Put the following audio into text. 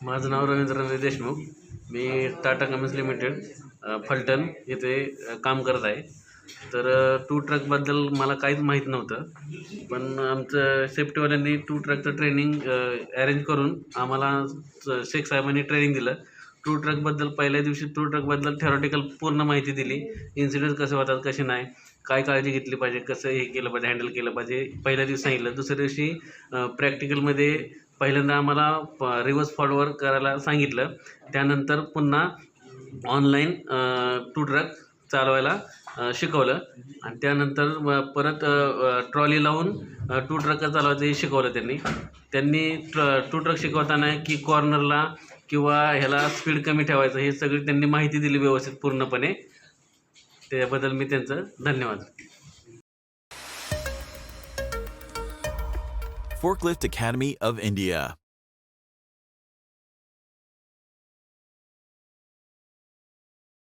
माझं नाव रवींद्र देशमुख. मी Tata communis limited Phaltan येथे काम करत आहे. तर टू ट्रकबद्दल मला काहीच माहीत नव्हतं. पण आमचं सेफ्टीवाल्यांनी टू ट्रकचं ट्रेनिंग अरेंज करून आम्हाला शेख साहेबांनी ट्रेनिंग दिलं. टू ट्रकबद्दल पहिल्या दिवशी टू ट्रकबद्दल थेरॉटिकल पूर्ण माहिती दिली. इन्सिडेंट कसे होतात, कसे नाही, काय काळजी घेतली पाहिजे, कसं हे केलं पाहिजे, हँडल केलं पाहिजे, पहिल्या दिवशी सांगितलं. दुसऱ्या दिवशी प्रॅक्टिकलमध्ये पहिल्यांदा आम्हाला रिव्हर्स फॉरवर्ड करायला सांगितलं. त्यानंतर पुन्हा ऑनलाईन टू ट्रक चालवायला शिकवलं आणि त्यानंतर परत ट्रॉली लावून टू ट्रक चालवायचं हे शिकवलं त्यांनी टू ट्रक शिकवताना की कॉर्नरला किंवा ह्याला स्पीड कमी ठेवायचं हे सगळी त्यांनी माहिती दिली व्यवस्थित पूर्णपणे. त्याबद्दल मी त्यांचं धन्यवाद. Forklift Academy of India.